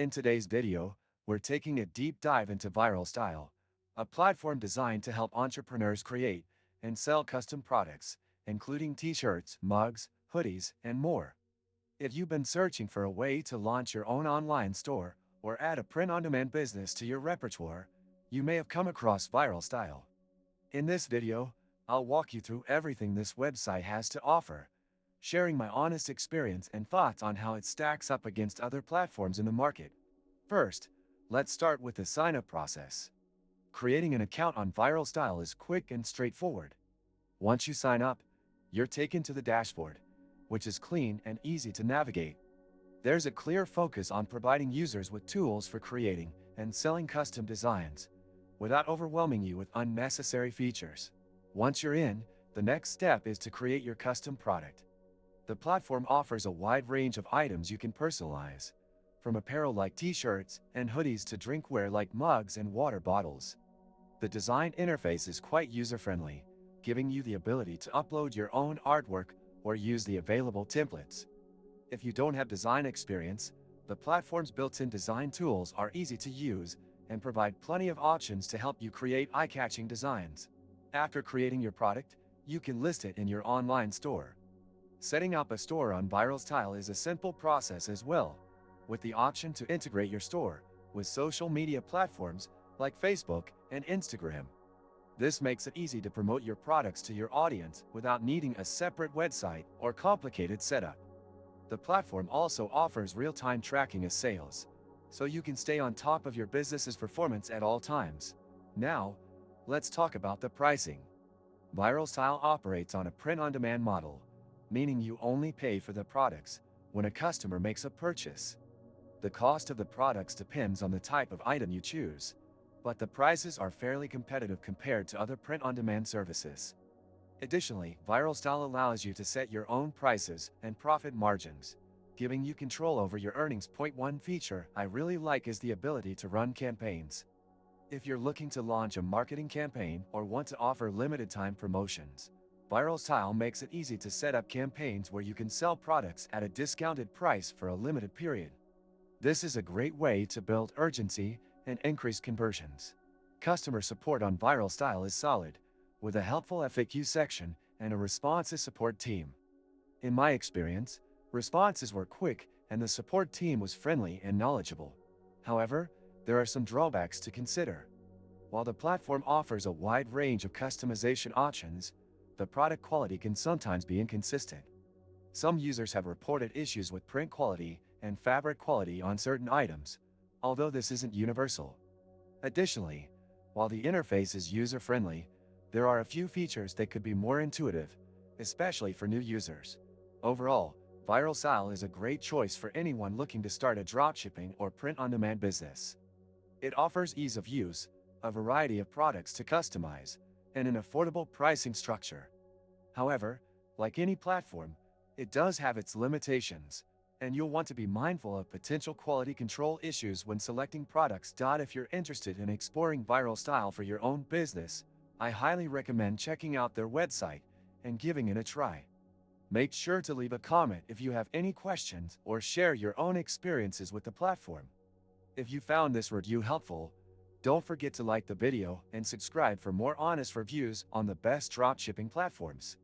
In today's video, we're taking a deep dive into Viralstyle, a platform designed to help entrepreneurs create and sell custom products, including t-shirts, mugs, hoodies, and more. If you've been searching for a way to launch your own online store or add a print-on-demand business to your repertoire, you may have come across Viralstyle. In this video, I'll walk you through everything this website has to offer, sharing my honest experience and thoughts on how it stacks up against other platforms in the market. First, let's start with the sign-up process. Creating an account on Viralstyle is quick and straightforward. Once you sign up, you're taken to the dashboard, which is clean and easy to navigate. There's a clear focus on providing users with tools for creating and selling custom designs, without overwhelming you with unnecessary features. Once you're in, the next step is to create your custom product. The platform offers a wide range of items you can personalize, from apparel like t-shirts and hoodies to drinkware like mugs and water bottles. The design interface is quite user-friendly, giving you the ability to upload your own artwork or use the available templates. If you don't have design experience, the platform's built-in design tools are easy to use and provide plenty of options to help you create eye-catching designs. After creating your product, you can list it in your online store. Setting up a store on Viralstyle is a simple process as well, with the option to integrate your store with social media platforms like Facebook and Instagram. This makes it easy to promote your products to your audience without needing a separate website or complicated setup. The platform also offers real-time tracking of sales, so you can stay on top of your business's performance at all times. Now, let's talk about the pricing. Viralstyle operates on a print-on-demand model, meaning you only pay for the products when a customer makes a purchase. The cost of the products depends on the type of item you choose, but the prices are fairly competitive compared to other print-on-demand services. Additionally, Viralstyle allows you to set your own prices and profit margins, giving you control over your earnings. One feature I really like is the ability to run campaigns. If you're looking to launch a marketing campaign or want to offer limited-time promotions, Viralstyle makes it easy to set up campaigns where you can sell products at a discounted price for a limited period. This is a great way to build urgency and increase conversions. Customer support on Viralstyle is solid, with a helpful FAQ section and a responsive support team. In my experience, responses were quick and the support team was friendly and knowledgeable. However, there are some drawbacks to consider. While the platform offers a wide range of customization options, the product quality can sometimes be inconsistent. Some users have reported issues with print quality and fabric quality on certain items, although this isn't universal. Additionally, while the interface is user-friendly, there are a few features that could be more intuitive, especially for new users. Overall, Viralstyle is a great choice for anyone looking to start a dropshipping or print-on-demand business. It offers ease of use, a variety of products to customize, and an affordable pricing structure. However, like any platform, it does have its limitations, and you'll want to be mindful of potential quality control issues when selecting products. If you're interested in exploring Viralstyle for your own business, I highly recommend checking out their website and giving it a try. Make sure to leave a comment if you have any questions or share your own experiences with the platform. If you found this review helpful, don't forget to like the video and subscribe for more honest reviews on the best dropshipping platforms.